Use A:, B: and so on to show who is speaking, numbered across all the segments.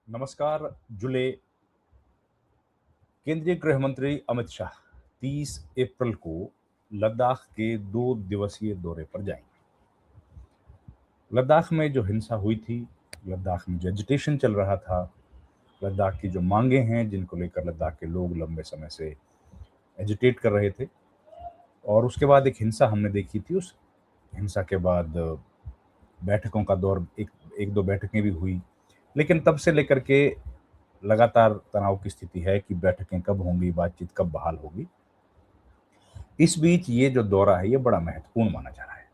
A: नमस्कार। जुले केंद्रीय गृह मंत्री अमित शाह 30 अप्रैल को लद्दाख के 2 दिवसीय दौरे पर जाएंगे। लद्दाख में जो हिंसा हुई थी, लद्दाख में जो एजिटेशन चल रहा था, लद्दाख की जो मांगे हैं जिनको लेकर लद्दाख के लोग लंबे समय से एजिटेट कर रहे थे, और उसके बाद एक हिंसा हमने देखी थी। उस हिंसा के बाद बैठकों का दौर, एक एक दो बैठकें भी हुई, लेकिन तब से लेकर के लगातार तनाव की स्थिति है कि बैठकें कब होंगी, बातचीत कब बहाल होगी। इस बीच ये जो दौरा है, ये बड़ा महत्वपूर्ण माना जा रहा है।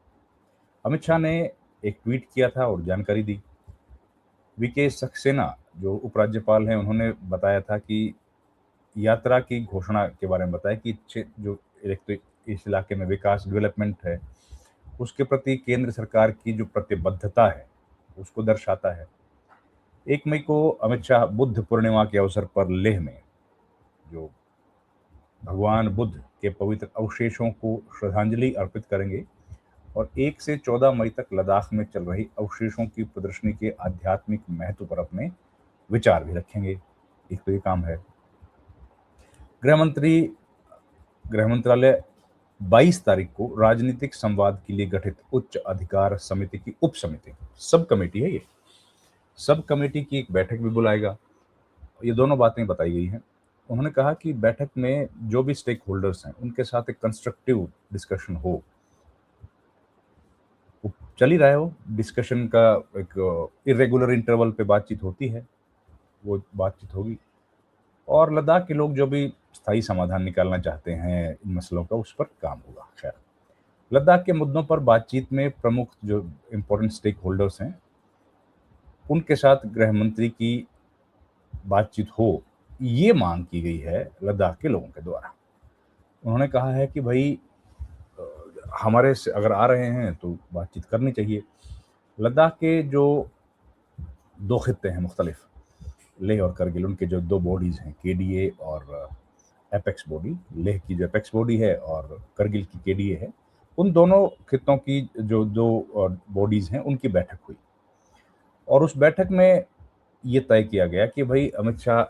A: अमित शाह ने एक ट्वीट किया था और जानकारी दी। वीके सक्सेना जो उपराज्यपाल हैं, उन्होंने बताया था कि यात्रा की घोषणा के बारे में बताया कि जो एक तो इस इलाके में विकास, डेवलपमेंट है, उसके प्रति केंद्र सरकार की जो प्रतिबद्धता है, उसको दर्शाता है। 1 मई को अमित शाह बुद्ध पूर्णिमा के अवसर पर लेह में जो भगवान बुद्ध के पवित्र अवशेषों को श्रद्धांजलि अर्पित करेंगे, और 1 से 14 मई तक लद्दाख में चल रही अवशेषों की प्रदर्शनी के आध्यात्मिक महत्व पर अपने विचार भी रखेंगे। एक तो ये काम है। गृह मंत्री गृह मंत्रालय 22 तारीख को राजनीतिक संवाद के लिए गठित उच्च अधिकार समिति की उप समिति, सब कमेटी है ये, सब कमेटी की एक बैठक भी बुलाएगा। ये दोनों बातें बताई गई हैं। उन्होंने कहा कि बैठक में जो भी स्टेक होल्डर्स हैं, उनके साथ एक कंस्ट्रक्टिव डिस्कशन हो। वो चल ही रहा है, वो डिस्कशन का एक इरेगुलर इंटरवल पे बातचीत होती है, वो बातचीत होगी। और लद्दाख के लोग जो भी स्थायी समाधान निकालना चाहते हैं इन मसलों का, उस पर काम होगा। खैर, लद्दाख के मुद्दों पर बातचीत में प्रमुख जो इम्पोर्टेंट स्टेक होल्डर्स हैं, उनके साथ गृह मंत्री की बातचीत हो, ये मांग की गई है लद्दाख के लोगों के द्वारा। उन्होंने कहा है कि भाई, हमारे से अगर आ रहे हैं तो बातचीत करनी चाहिए। लद्दाख के जो 2 खित्ते हैं मुख्तलिफ, लेह और करगिल, उनके जो 2 बॉडीज़ हैं, केडीए और एपेक्स बॉडी। लेह की जो एपेक्स बॉडी है और करगिल की केडीए है, उन दोनों खित्तों की जो 2 बॉडीज़ हैं, उनकी बैठक हुई। और उस बैठक में ये तय किया गया कि भाई अमित शाह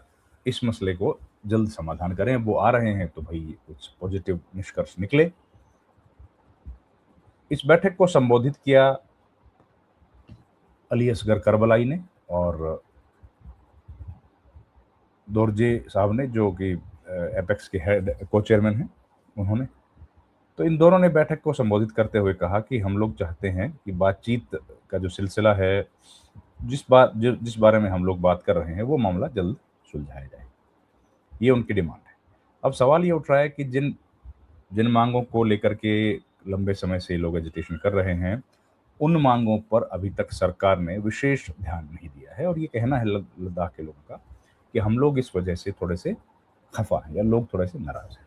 A: इस मसले को जल्द समाधान करें। वो आ रहे हैं तो भाई कुछ पॉजिटिव निष्कर्ष निकले। इस बैठक को संबोधित किया अली असगर करबलाई ने और दोरजे साहब ने, जो कि एपेक्स के हेड को चेयरमैन हैं, उन्होंने। तो इन दोनों ने बैठक को संबोधित करते हुए कहा कि हम लोग चाहते हैं कि बातचीत का जो सिलसिला है, जिस बारे में हम लोग बात कर रहे हैं, वो मामला जल्द सुलझाया जाए। ये उनकी डिमांड है। अब सवाल ये उठ रहा है कि जिन जिन मांगों को लेकर के लंबे समय से लोग एजिटेशन कर रहे हैं, उन मांगों पर अभी तक सरकार ने विशेष ध्यान नहीं दिया है। और ये कहना है लद्दाख के लोगों का कि हम लोग इस वजह से थोड़े से खफा हैं, या लोग थोड़े से नाराज हैं।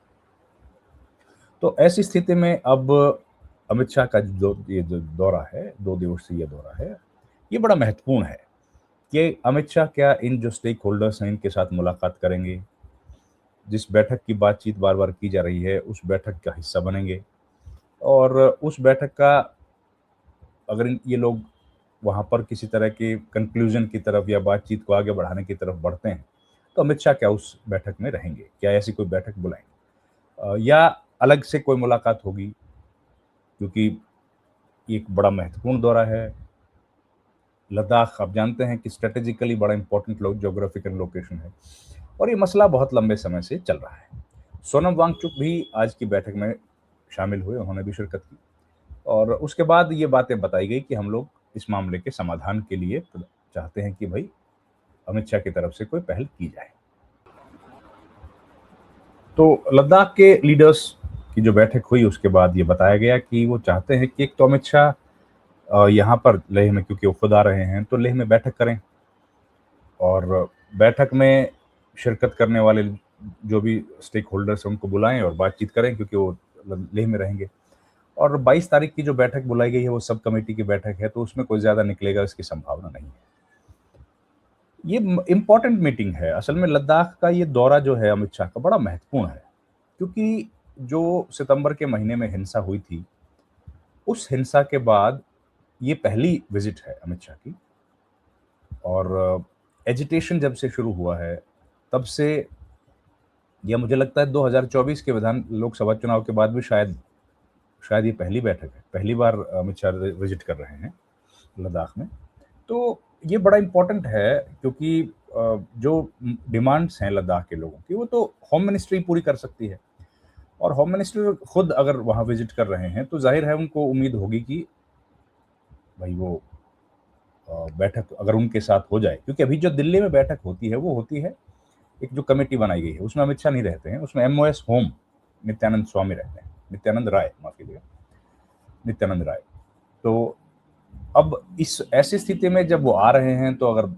A: तो ऐसी स्थिति में अब अमित शाह का ये जो दौरा है, 2 दिवसीय दौरा है, ये बड़ा महत्वपूर्ण है कि अमित शाह क्या इन जो स्टेक होल्डर्स हैं, इनके साथ मुलाकात करेंगे, जिस बैठक की बातचीत बार बार की जा रही है, उस बैठक का हिस्सा बनेंगे। और उस बैठक का अगर ये लोग वहाँ पर किसी तरह के कंक्लूजन की तरफ या बातचीत को आगे बढ़ाने की तरफ बढ़ते हैं, तो अमित शाह क्या उस बैठक में रहेंगे? क्या ऐसी कोई बैठक बुलाएंगे, या अलग से कोई मुलाकात होगी? क्योंकि ये एक बड़ा महत्वपूर्ण दौरा है। लद्दाख आप जानते हैं कि स्ट्रेटेजिकली बड़ा इंपॉर्टेंट ज्योग्राफिकल लोकेशन है, और ये मसला बहुत लंबे समय से चल रहा है। सोनम वांगचुक भी आज की बैठक में शामिल हुए, उन्होंने भी शिरकत की। और उसके बाद ये बातें बताई गई कि हम लोग इस मामले के समाधान के लिए चाहते हैं कि भाई अमित शाह की तरफ से कोई पहल की जाए। तो लद्दाख के लीडर्स की जो बैठक हुई, उसके बाद ये बताया गया कि वो चाहते हैं कि एक तो अमित शाह यहाँ पर लेह में, क्योंकि वो खुद आ रहे हैं, तो लेह में बैठक करें, और बैठक में शिरकत करने वाले जो भी स्टेक होल्डर्स हैं उनको बुलाएं और बातचीत करें, क्योंकि वो लेह में रहेंगे। और 22 तारीख की जो बैठक बुलाई गई है, वो सब कमेटी की बैठक है, तो उसमें कोई ज़्यादा निकलेगा इसकी संभावना नहीं है। ये इम्पॉर्टेंट मीटिंग है। असल में लद्दाख का ये दौरा जो है अमित शाह का, बड़ा महत्वपूर्ण है, क्योंकि जो सितंबर के महीने में हिंसा हुई थी, उस हिंसा के बाद ये पहली विजिट है अमित शाह की। और एजिटेशन जब से शुरू हुआ है, तब से, या मुझे लगता है 2024 के लोकसभा चुनाव के बाद भी शायद शायद ये पहली बैठक है, पहली बार अमित शाह विजिट कर रहे हैं लद्दाख में। तो ये बड़ा इम्पोर्टेंट है, क्योंकि जो डिमांड्स हैं लद्दाख के लोगों की, वो तो होम मिनिस्ट्री पूरी कर सकती है। और होम मिनिस्टर खुद अगर वहाँ विजिट कर रहे हैं, तो ज़ाहिर है उनको उम्मीद होगी कि भाई वो बैठक अगर उनके साथ हो जाए, क्योंकि अभी जो दिल्ली में बैठक होती है, वो होती है एक जो कमेटी बनाई गई है, उसमें अमित शाह नहीं रहते हैं, उसमें एमओएस होम नित्यानंद स्वामी रहते हैं, नित्यानंद राय, माफ कीजिएगा, नित्यानंद राय। तो अब इस ऐसी स्थिति में जब वो आ रहे हैं, तो अगर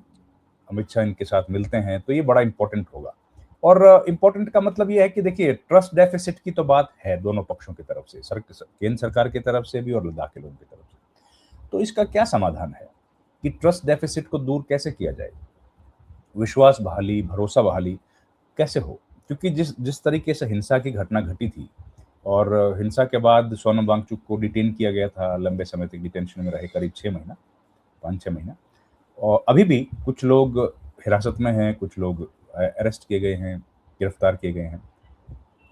A: अमित शाह इनके साथ मिलते हैं, तो ये बड़ा इंपॉर्टेंट होगा। और इंपॉर्टेंट का मतलब ये है कि देखिए, ट्रस्ट डेफिसिट की तो बात है दोनों पक्षों की तरफ से, केंद्र सरकार की तरफ से भी और लद्दाख के लोगों की तरफ से। तो इसका क्या समाधान है कि ट्रस्ट डेफिसिट को दूर कैसे किया जाए, विश्वास बहाली, भरोसा बहाली कैसे हो? क्योंकि जिस जिस तरीके से हिंसा की घटना घटी थी, और हिंसा के बाद सोनम वांगचुक को डिटेन किया गया था, लंबे समय तक डिटेंशन में रहे, करीब 6 महीना, 5-6 महीना। और अभी भी कुछ लोग हिरासत में हैं, कुछ लोग अरेस्ट किए गए हैं, गिरफ्तार किए गए हैं,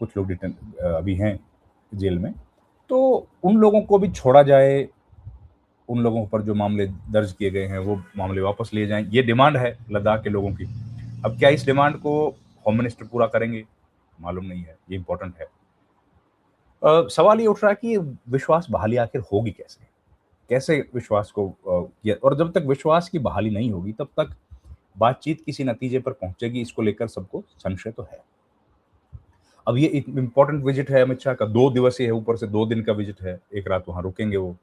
A: कुछ लोग अभी हैं जेल में। तो उन लोगों को भी छोड़ा जाए, उन लोगों पर जो मामले दर्ज किए गए हैं, वो मामले वापस लिए जाएँ, ये डिमांड है लद्दाख के लोगों की। अब क्या इस डिमांड को होम मिनिस्टर पूरा करेंगे? मालूम नहीं है, ये इम्पोर्टेंट है। सवाल ये उठ रहा है कि विश्वास बहाली आखिर होगी कैसे? कैसे विश्वास को किया, और जब तक विश्वास की बहाली नहीं होगी, तब तक बातचीत किसी नतीजे पर पहुंचेगी, इसको लेकर सबको संशय तो है। अब ये इम्पोर्टेंट विजिट है अमित शाह का, 2 दिवसीय है, ऊपर से 2 दिन का विजिट है, 1 रात वहाँ रुकेंगे वो।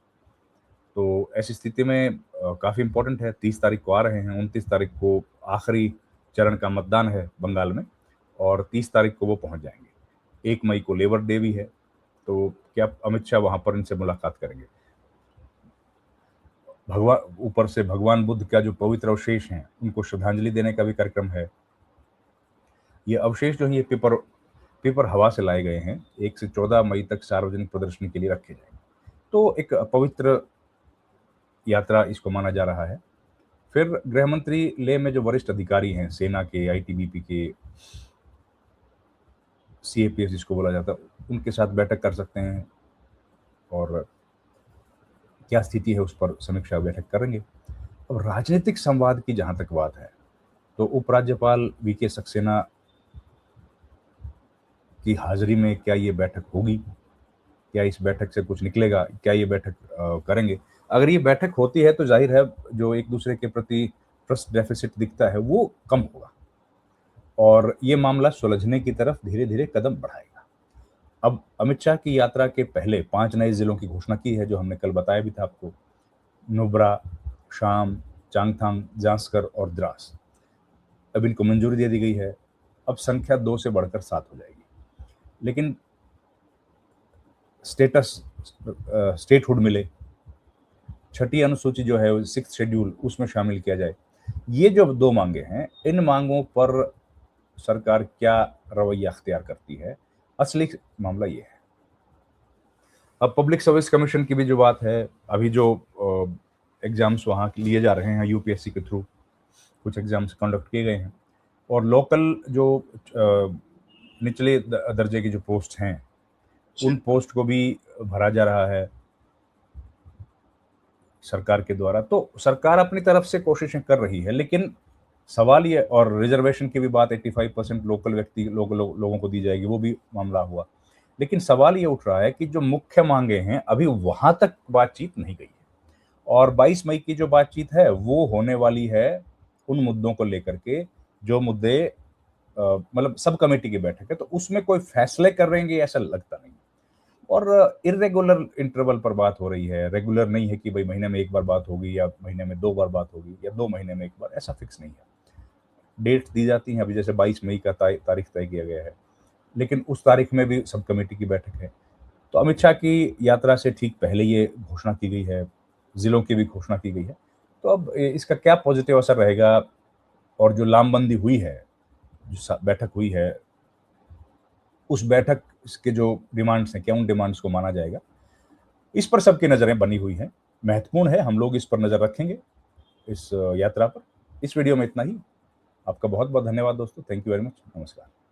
A: तो ऐसी स्थिति में काफ़ी इम्पोर्टेंट है, 30 तारीख को आ रहे हैं, 29 तारीख को आखिरी चरण का मतदान है बंगाल में, और 30 तारीख को वो पहुँच जाएँगे। 1 मई को लेबर डे भी है, तो क्या अमित शाह वहाँ पर इनसे मुलाकात करेंगे? ऊपर से भगवान बुद्ध का जो पवित्र अवशेष हैं, उनको श्रद्धांजलि देने का भी कार्यक्रम है। ये अवशेष जो है, ये पेपर हवा से लाए गए हैं, 1 से 14 मई तक सार्वजनिक प्रदर्शनी के लिए रखे जाएंगे। तो एक पवित्र यात्रा इसको माना जा रहा है। फिर गृह मंत्री लेह में जो वरिष्ठ अधिकारी हैं, सेना के, आईटीबीपी के, सीएपीएफ जिसको बोला जाता है, उनके साथ बैठक कर सकते हैं, और क्या स्थिति है उस पर समीक्षा बैठक करेंगे। अब राजनीतिक संवाद की जहां तक बात है, तो उपराज्यपाल वीके सक्सेना की हाजिरी में क्या ये बैठक होगी? क्या इस बैठक से कुछ निकलेगा? क्या ये बैठक करेंगे? अगर ये बैठक होती है, तो जाहिर है जो एक दूसरे के प्रति ट्रस्ट डेफिसिट दिखता है, वो कम होगा, और ये मामला सुलझने की तरफ धीरे धीरे कदम बढ़ाएगा। अब अमित शाह की यात्रा के पहले 5 नए जिलों की घोषणा की है, जो हमने कल बताया भी था आपको, नुब्रा, शाम, चांगथांग, जांस्कर और द्रास। अब इनको मंजूरी दे दी गई है। अब संख्या 2 से बढ़कर 7 हो जाएगी। लेकिन स्टेटहुड मिले, छठी अनुसूची जो है, 6th शेड्यूल, उसमें शामिल किया जाए। ये जो 2 मांगे हैं, इन मांगों पर सरकार क्या रवैया अख्तियार करती है, असली मामला ये है। अब पब्लिक सर्विस कमीशन की भी जो बात है, अभी जो एग्जाम्स वहाँ लिए जा रहे हैं यूपीएससी के थ्रू, कुछ एग्जाम्स कंडक्ट किए गए हैं, और लोकल जो निचले दर्जे की जो पोस्ट हैं, उन पोस्ट को भी भरा जा रहा है सरकार के द्वारा। तो सरकार अपनी तरफ से कोशिशें कर रही है, लेकिन सवाल ये, और रिजर्वेशन की भी बात, 85% लोकल व्यक्ति लोगों को दी जाएगी, वो भी मामला हुआ। लेकिन सवाल ये उठ रहा है कि जो मुख्य मांगे हैं, अभी वहां तक बातचीत नहीं गई है, और 22 मई की जो बातचीत है, वो होने वाली है उन मुद्दों को लेकर के, जो मुद्दे मतलब सब कमेटी की बैठक है, तो उसमें कोई फैसले करेंगे ऐसा लगता नहीं। और इर्रेगुलर इंटरवल पर बात हो रही है, रेगुलर नहीं है कि भाई महीने में 1 बार बात होगी, या महीने में 2 बार बात होगी, या 2 महीने में 1 बार, ऐसा फिक्स नहीं है। डेट दी जाती हैं, अभी जैसे 22 मई का तारीख तय किया गया है, लेकिन उस तारीख में भी सब कमेटी की बैठक है। तो अमित शाह की यात्रा से ठीक पहले ये घोषणा की गई है, जिलों की भी घोषणा की गई है। तो अब इसका क्या पॉजिटिव असर रहेगा, और जो लामबंदी हुई है, जो बैठक हुई है, उस बैठक के जो डिमांड्स हैं, क्या उन डिमांड्स को माना जाएगा? इस पर सबकी नज़रें बनी हुई हैं। महत्वपूर्ण है, हम लोग इस पर नज़र रखेंगे, इस यात्रा पर। इस वीडियो में इतना ही। आपका बहुत-बहुत धन्यवाद दोस्तों। Thank you very much. नमस्कार।